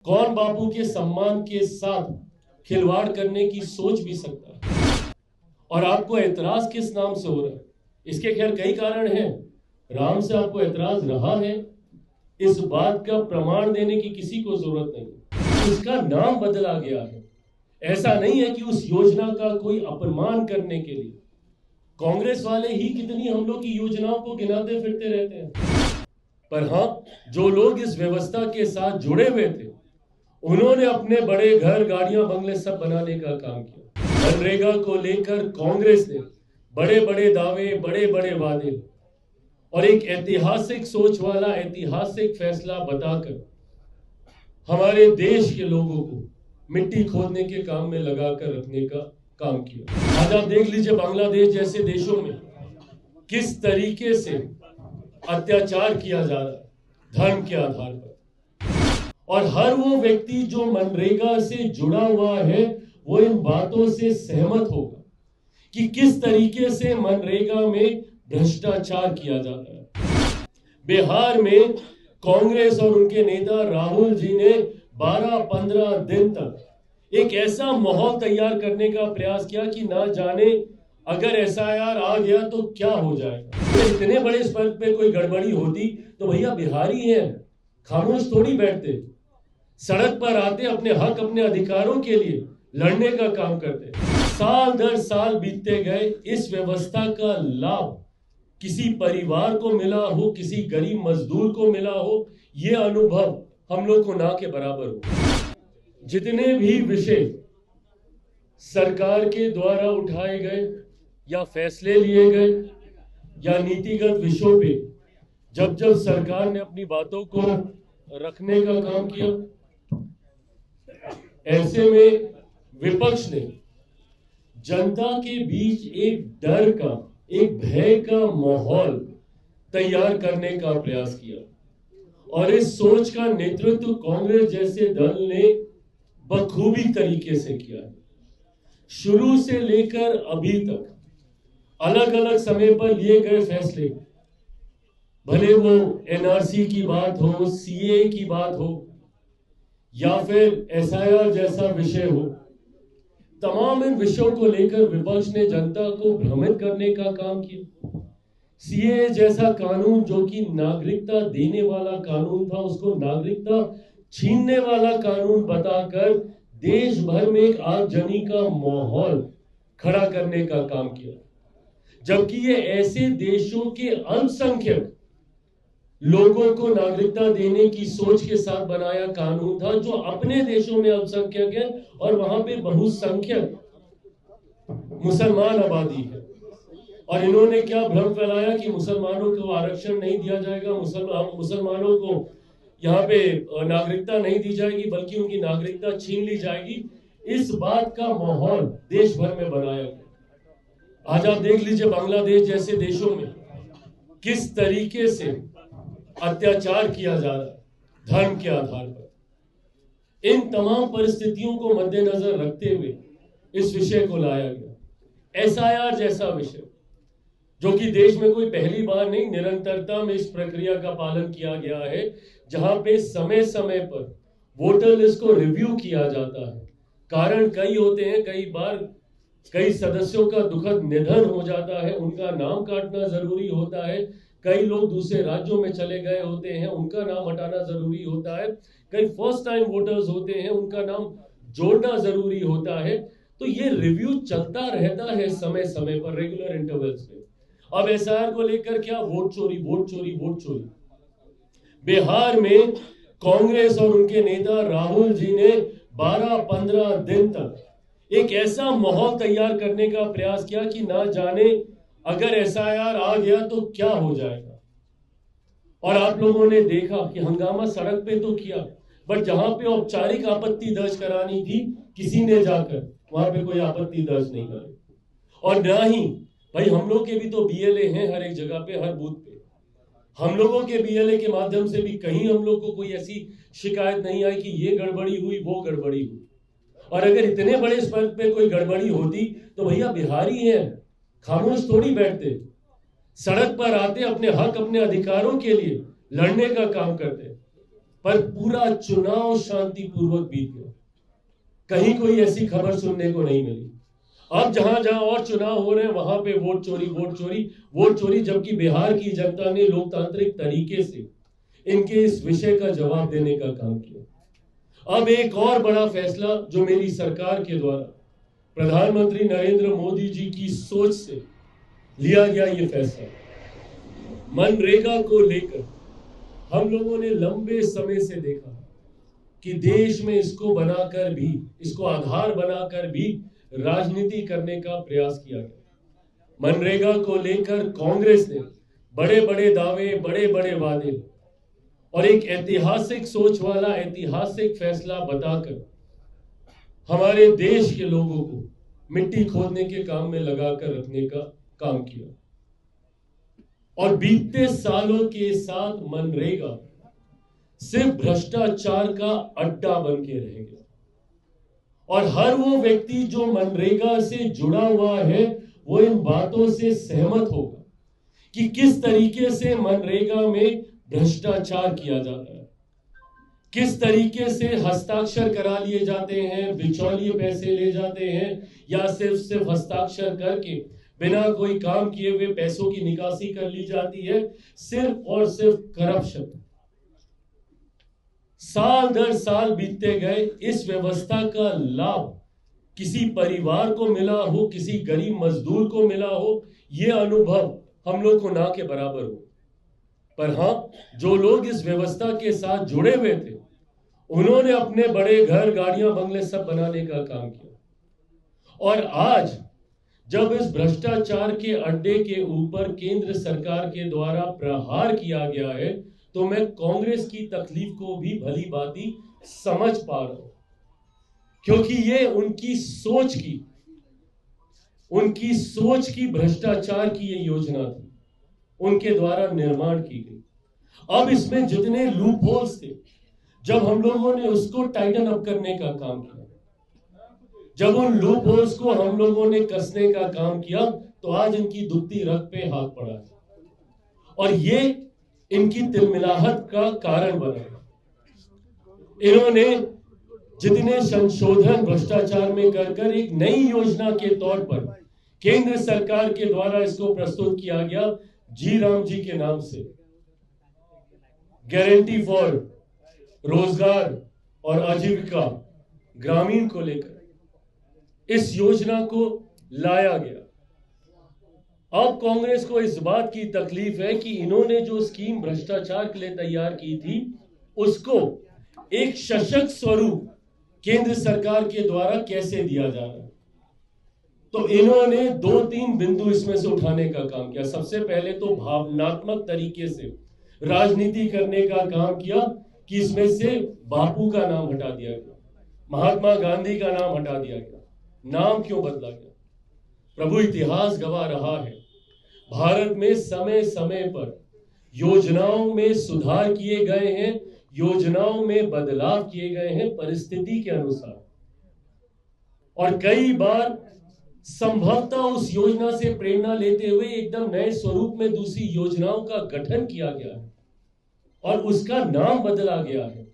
कौन बापू के सम्मान के साथ खिलवाड़ करने की सोच भी सकता है? और आपको एतराज किस नाम से हो रहा है? इसके खैर कई कारण हैं। राम से आपको एतराज रहा है, इस बात का प्रमाण देने की किसी को जरूरत नहीं। उसका नाम बदला गया है। ऐसा नहीं है कि उस योजना का कोई अपमान करने के लिए कांग्रेस वाले ही कितनी हम लोग की योजनाओं को गिनाते फिरते रहते हैं। पर हाँ, जो लोग इस व्यवस्था के साथ जुड़े हुए थे उन्होंने अपने बड़े घर, गाड़ियां, बंगले सब बनाने का काम किया। मनरेगा को लेकर कांग्रेस ने बड़े बड़े दावे, बड़े बड़े वादे और एक ऐतिहासिक सोच वाला ऐतिहासिक फैसला बताकर हमारे देश के लोगों को मिट्टी खोदने के काम में लगाकर रखने का काम किया। आज आप देख लीजिए बांग्लादेश जैसे देशों में किस तरीके से अत्याचार किया जा रहा है धर्म के आधार पर। और हर वो व्यक्ति जो मनरेगा से जुड़ा हुआ है वो इन बातों से सहमत होगा कि किस तरीके से मनरेगा में भ्रष्टाचार किया जाता है। बिहार में कांग्रेस और उनके नेता राहुल जी ने 12-15 दिन तक एक ऐसा माहौल तैयार करने का प्रयास किया कि ना जाने अगर एसआईआर आ गया तो क्या हो जाएगा। तो इतने बड़े स्तर पे कोई गड़बड़ी होती तो भैया बिहारी हैं, खामोश थोड़ी बैठते, सड़क पर आते, अपने हक, अपने अधिकारों के लिए लड़ने का काम करते। साल दर साल बीतते गए, इस व्यवस्था का लाभ किसी परिवार को मिला हो, किसी गरीब मजदूर को मिला हो, यह अनुभव हम लोग को ना के बराबर हो। जितने भी विषय सरकार के द्वारा उठाए गए या फैसले लिए गए या नीतिगत विषयों पे जब जब सरकार ने अपनी बातों को रखने का काम किया, ऐसे में विपक्ष ने जनता के बीच एक डर का, एक भय का माहौल तैयार करने का प्रयास किया। और इस सोच का नेतृत्व कांग्रेस जैसे दल ने बखूबी तरीके से किया है। शुरू से लेकर अभी तक अलग अलग समय पर लिए गए फैसले, भले वो एनआरसी की बात हो, सीए की बात हो या फिर एसआईआर जैसा विषय हो, तमाम इन विषयों को लेकर विपक्ष ने जनता को भ्रमित करने का काम किया। सीए जैसा कानून जो कि नागरिकता देने वाला कानून था, उसको नागरिकता छीनने वाला कानून बताकर देश भर में एक आगजनी का माहौल खड़ा करने का काम किया। जबकि ये ऐसे देशों के अल्पसंख्यक लोगों को नागरिकता देने की सोच के साथ बनाया कानून था जो अपने देशों में अल्पसंख्यक है और वहां पे बहुसंख्यक मुसलमान आबादी है। और इन्होंने क्या भ्रम फैलाया कि मुसलमानों को आरक्षण नहीं दिया जाएगा, मुसलमानों को यहाँ पे नागरिकता नहीं दी जाएगी, बल्कि उनकी नागरिकता छीन ली जाएगी। इस बात का माहौल देश भर में बनाया गया। आज आप देख लीजिए बांग्लादेश जैसे देशों में किस तरीके से अत्याचार किया जा रहा है धर्म के आधार पर। इन तमाम परिस्थितियों को मद्देनजर रखते हुए इस विषय को लाया गया। एसआईआर जैसा विषय जो कि देश में कोई पहली बार नहीं, निरंतरता में इस प्रक्रिया का पालन किया गया है, जहां पे समय समय पर वोटर लिस्ट को रिव्यू किया जाता है। कारण कई होते हैं, कई बार कई सदस्यों का दुखद निधन हो जाता है, उनका नाम काटना जरूरी होता है। कई लोग दूसरे राज्यों में चले गए होते हैं, उनका नाम हटाना जरूरी होता है। कई फर्स्ट टाइम वोटर्स होते हैं, उनका नाम जोड़ना जरूरी होता है। तो ये रिव्यू चलता रहता है समय समय पर, रेगुलर इंटरवल्स में। अब एसआईआर को लेकर क्या वोट चोरी, वोट चोरी, वोट चोरी। बिहार में कांग्रेस और उनके नेता राहुल जी ने 12-15 दिन तक एक ऐसा माहौल तैयार करने का प्रयास किया कि ना जाने अगर एसआईआर आ गया तो क्या हो जाएगा। और आप लोगों ने देखा कि हंगामा सड़क पे तो किया, बट जहां पे औपचारिक आपत्ति दर्ज करानी थी, किसी ने जाकर वहां पे कोई आपत्ति दर्ज नहीं करी। और ना ही भाई, हम लोग के भी तो बीएलए हैं हर एक जगह पे, हर बूथ पे। हम लोगों के बीएलए के माध्यम से भी कहीं हम लोग को कोई ऐसी शिकायत नहीं आई कि ये गड़बड़ी हुई, वो गड़बड़ी हुई। और अगर इतने बड़े स्तर पे कोई गड़बड़ी होती तो भैया बिहारी हैं, खामोश थोड़ी बैठते, सड़क पर आते, अपने हक, अपने अधिकारों के लिए लड़ने का काम करते। पर पूरा चुनाव शांतिपूर्वक बीत गया। कहीं कोई ऐसी खबर सुनने को नहीं मिली। अब जहां जहां और चुनाव हो रहे हैं वहां पे वोट चोरी, वोट चोरी, वोट चोरी, जबकि बिहार की जनता ने लोकतांत्रिक तरीके से इनके इस विषय का जवाब देने का काम किया। अब एक और बड़ा फैसला जो मेरी सरकार के द्वारा प्रधानमंत्री नरेंद्र मोदी जी की सोच से लिया गया, ये फैसला मनरेगा को लेकर हम लोगों ने लंबे समय से देखा कि देश में इसको बनाकर भी, इसको आधार बनाकर भी राजनीति करने का प्रयास किया गया। मनरेगा को लेकर कांग्रेस ने बड़े बड़े दावे, बड़े बड़े वादे और एक ऐतिहासिक सोच वाला ऐतिहासिक फैसला बताकर हमारे देश के लोगों को मिट्टी खोदने के काम में लगाकर रखने का काम किया। और बीते सालों के साथ मनरेगा सिर्फ भ्रष्टाचार का अड्डा बन के रह गया। और हर वो व्यक्ति जो मनरेगा से जुड़ा हुआ है वो इन बातों से सहमत होगा कि किस तरीके से मनरेगा में भ्रष्टाचार किया जाता है, किस तरीके से हस्ताक्षर करा लिए जाते हैं, बिचौलिए पैसे ले जाते हैं, या सिर्फ हस्ताक्षर करके बिना कोई काम किए हुए पैसों की निकासी कर ली जाती है। सिर्फ और सिर्फ करप्शन। साल दर साल बीतते गए, इस व्यवस्था का लाभ किसी परिवार को मिला हो, किसी गरीब मजदूर को मिला हो, यह अनुभव हम लोग को ना के बराबर हो। पर हां, जो लोग इस व्यवस्था के साथ जुड़े हुए थे उन्होंने अपने बड़े घर, गाड़ियां, बंगले सब बनाने का काम किया। और आज जब इस भ्रष्टाचार के अड्डे के ऊपर केंद्र सरकार के द्वारा प्रहार किया गया है तो मैं कांग्रेस की तकलीफ को भी भली भांति समझ पा रहा हूं, क्योंकि ये उनकी सोच की भ्रष्टाचार की ये योजना थी, उनके द्वारा निर्माण की गई। अब इसमें जितने लूप होल्स थे, जब हम लोगों ने उसको टाइटन अप करने का काम किया, जब उन लूप होल्स को हम लोगों ने कसने का काम किया, तो आज इनकी दुखती रग पे हाथ पड़ा है और ये इनकी तिलमिलाहट का कारण बना। इन्होंने जितने संशोधन भ्रष्टाचार में कर एक नई योजना के तौर पर केंद्र सरकार के द्वारा इसको प्रस्तुत किया गया, जी राम जी के नाम से गारंटी फॉर रोजगार और आजीविका ग्रामीण को लेकर इस योजना को लाया गया। अब कांग्रेस को इस बात की तकलीफ है कि इन्होंने जो स्कीम भ्रष्टाचार के लिए तैयार की थी उसको एक सशक्त स्वरूप केंद्र सरकार के द्वारा कैसे दिया जा रहा है। तो इन्होंने 2-3 बिंदु इसमें से उठाने का काम किया। सबसे पहले तो भावनात्मक तरीके से राजनीति करने का काम किया कि इसमें से बापू का नाम हटा दिया गया, महात्मा गांधी का नाम हटा दिया गया। नाम क्यों बदला गया? प्रभु, इतिहास गवाह रहा है भारत में समय समय पर योजनाओं में सुधार किए गए हैं, योजनाओं में बदलाव किए गए हैं परिस्थिति के अनुसार, और कई बार संभवतः उस योजना से प्रेरणा लेते हुए एकदम नए स्वरूप में दूसरी योजनाओं का गठन किया गया है और उसका नाम बदला गया है।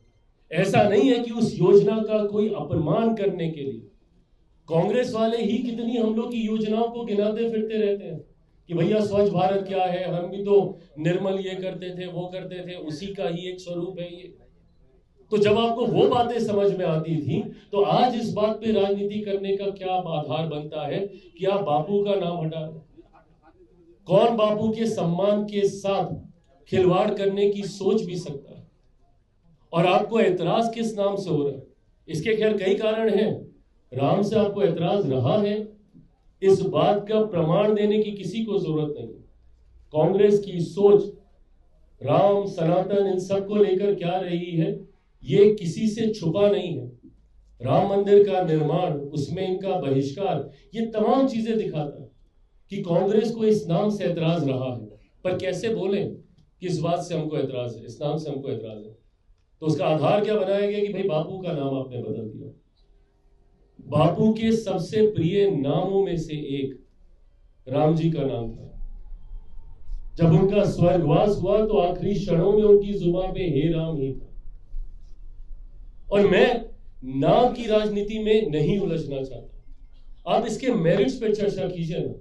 ऐसा नहीं है कि उस योजना का कोई अपमान करने के लिए कांग्रेस वाले ही कितनी हम लोग की योजनाओं को गिनाते फिरते रहते हैं कि भैया स्वच्छ भारत क्या है, हम भी तो निर्मल ये करते थे, वो करते थे, उसी का ही एक स्वरूप है ये। तो जब आपको वो बातें समझ में आती थी तो आज इस बात पे राजनीति करने का क्या आधार बनता है कि आप बापू का नाम हटा दें? कौन बापू के सम्मान के साथ खिलवाड़ करने की सोच भी सकता है? और आपको ऐतराज किस नाम से हो रहा है? इसके खैर कई कारण हैं। राम से आपको ऐतराज रहा है, इस बात का प्रमाण देने की किसी को जरूरत नहीं। कांग्रेस की सोच राम, सनातन, इन सब को लेकर क्या रही है ये किसी से छुपा नहीं है। राम मंदिर का निर्माण, उसमें इनका बहिष्कार, ये तमाम चीजें दिखाता है कि कांग्रेस को इस नाम से ऐतराज रहा है। पर कैसे बोले कि इस बात से हमको ऐतराज है, इस नाम से हमको ऐतराज है, तो उसका आधार क्या बनाया गया कि भाई बापू का नाम आपने बदल दिया। बापू के सबसे प्रिय नामों में से एक राम जी का नाम था। जब उनका स्वर्गवास हुआ तो आखिरी क्षणों में उनकी जुबान पे हे राम ही था। और मैं नाम की राजनीति में नहीं उलझना चाहता। आप इसके मेरिट्स पे चर्चा कीजिए ना।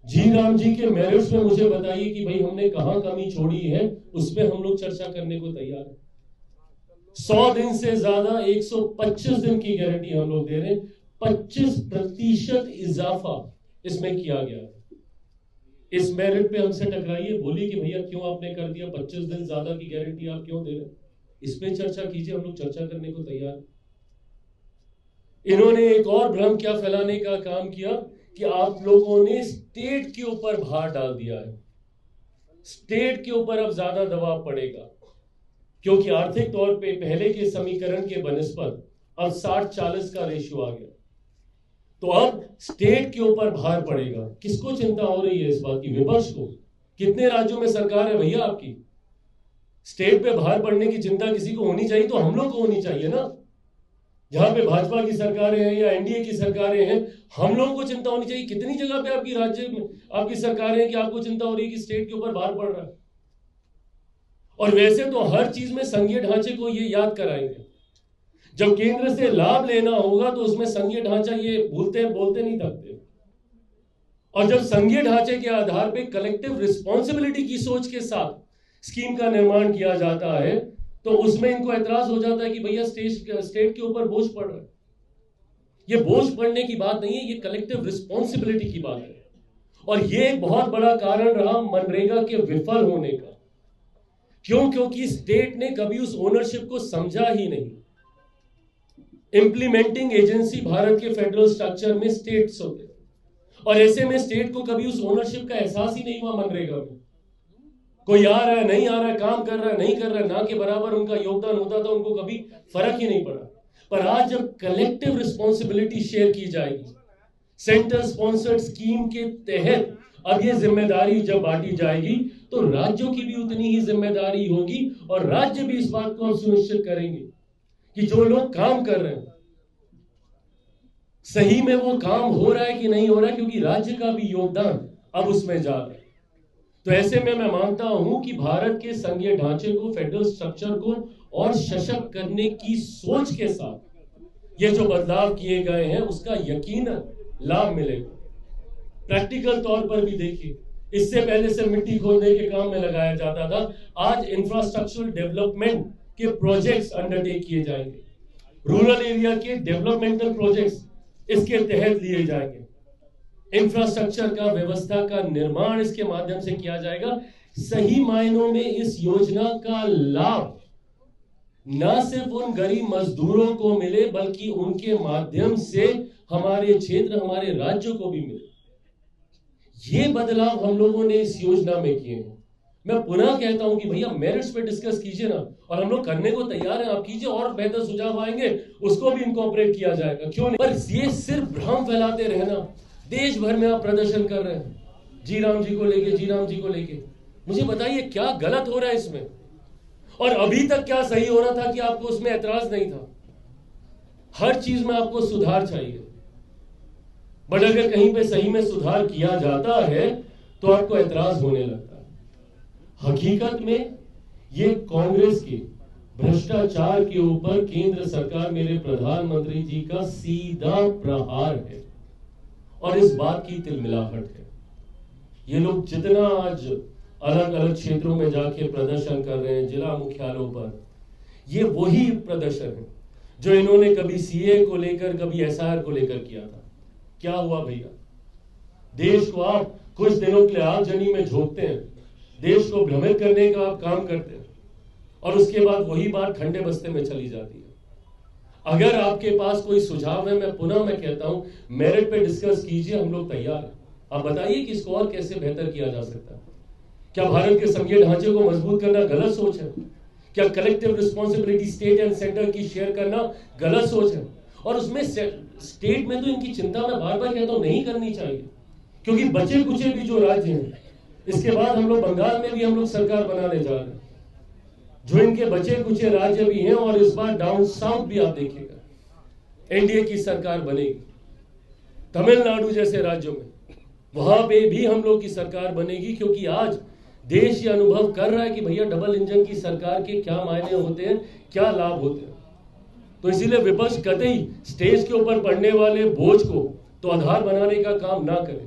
जी राम जी के मेरिट्स में मुझे बताइए कि भाई हमने कहां कमी छोड़ी है, उस पर हम लोग चर्चा करने को तैयार हैं। 100 दिन से ज्यादा 125 दिन की गारंटी हम लोग दे रहे हैं। 25% इजाफा इसमें किया गया है। इस मेरिट पे हमसे टकराइए, बोलिए कि भैया क्यों आपने कर दिया, 25 दिन ज्यादा की गारंटी आप क्यों दे रहे हैं, इस पे चर्चा कीजिए, हम लोग चर्चा करने को तैयार। इन्होंने एक और भ्रम क्या फैलाने का काम किया कि आप लोगों ने स्टेट के ऊपर भार डाल दिया है, स्टेट के ऊपर अब ज्यादा दबाव पड़ेगा, क्योंकि आर्थिक तौर पे पहले के समीकरण के बनस्पत अब 60-40 का रेशियो आ गया, तो अब स्टेट के ऊपर भार पड़ेगा। किसको चिंता हो रही है इस बात की? विपक्ष को। कितने राज्यों में सरकार है भैया आपकी? स्टेट पे भार पड़ने की चिंता किसी को होनी चाहिए तो हम लोग को होनी चाहिए ना। जहां पे भाजपा की सरकारें हैं या एनडीए की सरकारें हैं, हम लोगों को चिंता होनी चाहिए। कितनी जगह पे आपकी राज्य में आपकी सरकारें हैं कि आपको चिंता हो रही है कि स्टेट के ऊपर भार पड़ रहा है? और वैसे तो हर चीज में संघीय ढांचे को ये याद कराएंगे। जब केंद्र से लाभ लेना होगा तो उसमें संघीय ढांचा ये बोलते नहीं थकते। और जब संघीय ढांचे के आधार पे कलेक्टिव रिस्पॉन्सिबिलिटी की सोच के साथ स्कीम का निर्माण किया जाता है तो उसमें इनको एतराज हो जाता है कि भैया स्टेट के ऊपर बोझ पड़ रहा है। ये बोझ पड़ने की बात नहीं है, ये कलेक्टिव रिस्पॉन्सिबिलिटी की बात है। और ये एक बहुत बड़ा कारण रहा मनरेगा के विफल होने का। क्यों? क्योंकि स्टेट ने कभी उस ओनरशिप को समझा ही नहीं। इंप्लीमेंटिंग एजेंसी भारत के फेडरल स्ट्रक्चर में स्टेट्स होते हैं और ऐसे में स्टेट को कभी उस ओनरशिप का एहसास ही नहीं हुआ। मनरेगा में कोई आ रहा है नहीं आ रहा है, काम कर रहा है नहीं कर रहा है, ना के बराबर उनका योगदान होता था, उनको कभी फर्क ही नहीं पड़ा। पर आज जब कलेक्टिव रिस्पॉन्सिबिलिटी शेयर की जाएगी, सेंटर स्पॉन्सर्ड स्कीम के तहत अब ये जिम्मेदारी जब बांटी जाएगी तो राज्यों की भी उतनी ही जिम्मेदारी होगी और राज्य भी इस बात को सुनिश्चित करेंगे कि जो लोग काम कर रहे हैं सही में वो काम हो रहा है कि नहीं हो रहा है, क्योंकि राज्य का भी योगदान अब उसमें जा रहा है। तो ऐसे में मैं मानता हूं कि भारत के संघीय ढांचे को, फेडरल स्ट्रक्चर को और सशक्त करने की सोच के साथ ये जो बदलाव किए गए हैं उसका यकीनन लाभ मिलेगा। प्रैक्टिकल तौर पर भी देखिए, इससे पहले से मिट्टी खोदने के काम में लगाया जाता था, आज इंफ्रास्ट्रक्चरल डेवलपमेंट के प्रोजेक्ट्स अंडरटेक किए जाएंगे। रूरल एरिया के डेवलपमेंटल प्रोजेक्ट्स इसके तहत लिए जाएंगे। इंफ्रास्ट्रक्चर का, व्यवस्था का निर्माण इसके माध्यम से किया जाएगा। सही मायनों में इस योजना का लाभ न सिर्फ उन गरीब मजदूरों को मिले बल्कि उनके माध्यम से हमारे क्षेत्र, हमारे राज्यों को भी मिले। ये बदलाव हम लोगों ने इस योजना में किए हैं। मैं पुनः कहता हूं कि भैया मेरिट्स पे डिस्कस कीजिए ना, और हम लोग करने को तैयार हैं, आप कीजिए, और बेहतर सुझाव आएंगे उसको भी इनकॉर्पोरेट किया जाएगा, क्यों नहीं। पर ये सिर्फ भ्रम फैलाते रहना। देश भर में आप प्रदर्शन कर रहे हैं जी राम जी को लेके, जी राम जी को लेके। मुझे बताइए क्या गलत हो रहा है इसमें, और अभी तक क्या सही हो रहा था कि आपको उसमें ऐतराज नहीं था? हर चीज में आपको सुधार चाहिए, बट अगर कहीं पे सही में सुधार किया जाता है तो आपको ऐतराज होने लगता है। हकीकत में ये कांग्रेस के भ्रष्टाचार के ऊपर केंद्र सरकार, मेरे प्रधानमंत्री जी का सीधा प्रहार है और इस बात की तिलमिलाहट है। ये लोग जितना आज अलग अलग क्षेत्रों में जाके प्रदर्शन कर रहे हैं, जिला मुख्यालयों पर, ये वही प्रदर्शन है जो इन्होंने कभी सीए को लेकर, कभी एसआईआर को लेकर किया था। क्या हुआ भैया? देश को आप कुछ दिनों के लिए आगजनी में झोंकते हैं, देश को भ्रमित करने का आप काम करते हैं, और उसके बाद वही बात ठंडे बस्ते में चली जाती है। अगर आपके पास कोई सुझाव है, मैं कहता हूं मेरिट पे डिस्कस कीजिए, हम लोग तैयार हैं। आप बताइए कि इसको और कैसे बेहतर किया जा सकता है। क्या भारत के संघीय ढांचे को मजबूत करना गलत सोच है? क्या collective responsibility state and centre की शेयर करना गलत सोच है? और उसमें स्टेट में तो इनकी चिंता मैं बार बार कहता हूं नहीं करनी चाहिए, क्योंकि बचे कुचे भी जो राज्य हैं, इसके बाद हम लोग बंगाल में भी हम लोग सरकार बनाने जा रहे हैं, जो इनके बचे कुचे राज्य भी हैं, और इस बार डाउन साउथ भी आप देखिएगा एनडीए की सरकार बनेगी। तमिलनाडु जैसे राज्यों में वहां पे भी हम लोग की सरकार बनेगी, क्योंकि आज देश ये अनुभव कर रहा है कि भैया डबल इंजन की सरकार के क्या मायने होते हैं, क्या लाभ होते हैं। तो इसीलिए विपक्ष कतई स्टेज के ऊपर पड़ने वाले बोझ को तो आधार बनाने का काम ना करे,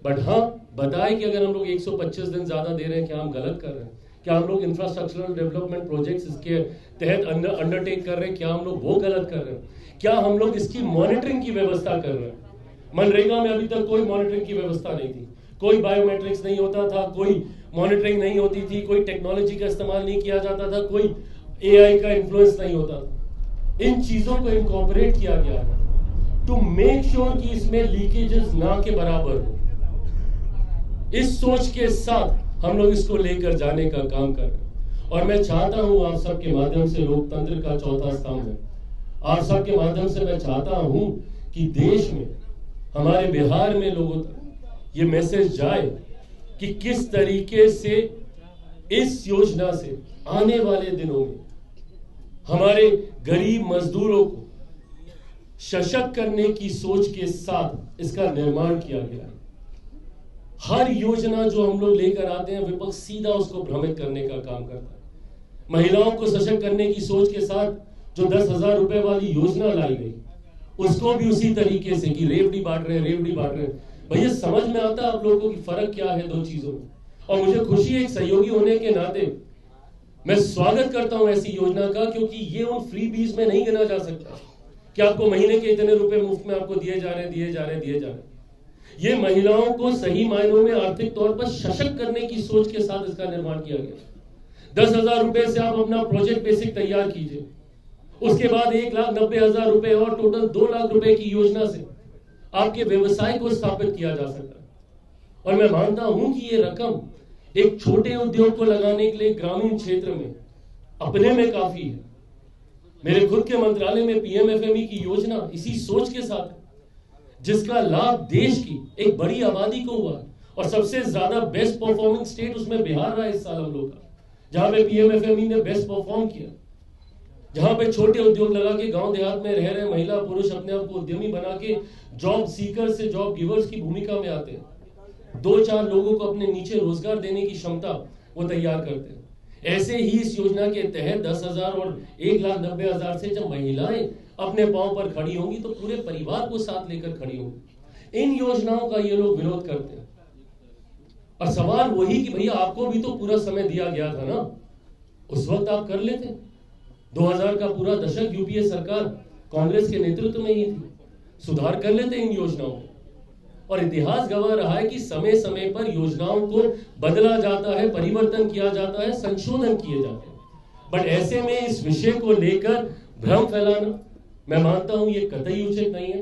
बट हाँ बताए कि अगर हम लोग 125 दिन ज्यादा दे रहे हैं, क्या हम गलत कर रहे हैं? क्या हम लोग इंफ्रास्ट्रक्चरल डेवलपमेंट प्रोजेक्ट्स इसके तहत अंडरटेक कर रहे हैं, क्या हम लोग वो गलत कर रहे हैं? क्या हम लोग इसकी मॉनिटरिंग की व्यवस्था कर रहे हैं? मनरेगा में अभी तक कोई मॉनिटरिंग की व्यवस्था नहीं थी, कोई बायोमेट्रिक्स नहीं होता था, कोई मॉनिटरिंग नहीं होती थी, कोई टेक्नोलॉजी का इस्तेमाल नहीं किया जाता था, कोई एआई का इन्फ्लुएंस नहीं होता था। इन चीजों को इनकॉर्पोरेट किया गया है टू मेक श्योर कि इसमें लीकेजेस ना के बराबर हो। इस सोच के साथ हम लोग इसको लेकर जाने का काम कर रहे हैं। और मैं चाहता हूं आप सबके माध्यम से, लोकतंत्र का चौथा स्तंभ है, आप सबके माध्यम से मैं चाहता हूं कि देश में, हमारे बिहार में लोगों तक ये मैसेज जाए कि किस तरीके से इस योजना से आने वाले दिनों में हमारे गरीब मजदूरों को सशक्त करने की सोच के साथ इसका निर्माण किया गया है। हर योजना जो हम लोग लेकर आते हैं, विपक्ष सीधा उसको भ्रमित करने का काम करता है। महिलाओं को सशक्त करने की सोच के साथ जो 10,000 रुपए वाली योजना लाई गई, उसको भी उसी तरीके से कि रेवड़ी बांट रहे हैं। भैया समझ में आता है आप लोगों को कि फर्क क्या है दो चीजों में? और मुझे खुशी है एक सहयोगी होने के नाते मैं स्वागत करता हूं ऐसी योजना का, क्योंकि ये उन फ्री बीज में नहीं गिना जा सकता कि आपको महीने के इतने रुपए मुफ्त में आपको दिए जा रहे हैं। ये महिलाओं को सही मायनों में आर्थिक तौर पर सशक्त करने की सोच के साथ इसका निर्माण किया गया। 10,000 रुपए से आप अपना प्रोजेक्ट बेसिक तैयार कीजिए, उसके बाद 1,90,000 रुपए और टोटल 2 लाख रुपए की योजना से आपके व्यवसाय को स्थापित किया जा सकता है। और मैं मानता हूं कि ये रकम एक छोटे उद्योग को लगाने के लिए ग्रामीण क्षेत्र में अपने में काफी है। मेरे खुद के मंत्रालय में पीएमएफएमई की योजना इसी सोच के साथ है, जिसका लाभ देश की एक बड़ी आबादी को हुआ, और सबसे ज्यादा बेस्ट परफॉर्मिंग स्टेट उसमें बिहार रहा इस साल हम लोग का, जहां पे पीएमएफएमई ने बेस्ट परफॉर्म किया, जहां पे छोटे उद्योग लगा के गांव देहात में रह रहे महिला पुरुष अपने आप को उद्यमी बना के जॉब सीकर से जॉब गिवर्स की भूमिका में आते हैं, 2-4 लोगों को अपने नीचे रोजगार देने की क्षमता वो तैयार करते हैं। ऐसे ही इस योजना के तहत 10,000 और 1,90,000 से जब महिलाएं अपने पांव पर खड़ी होंगी तो पूरे परिवार को साथ लेकर खड़ी होंगी। इन योजनाओं का ये लोग विरोध करते हैं, और सवाल वही कि भैया आपको भी तो पूरा समय दिया गया था ना, उस वक्त आप कर लेते। 2000 का पूरा दशक यूपीए सरकार कांग्रेस के नेतृत्व में ही थी, सुधार कर लेते इन योजनाओं को। और इतिहास गवाह रहा है कि समय समय पर योजनाओं को बदला जाता है, परिवर्तन किया जाता है, संशोधन किए जाते हैं। बट ऐसे में इस विषय को लेकर भ्रम फैलाना, मैं मानता हूं ये कतई उचित नहीं है।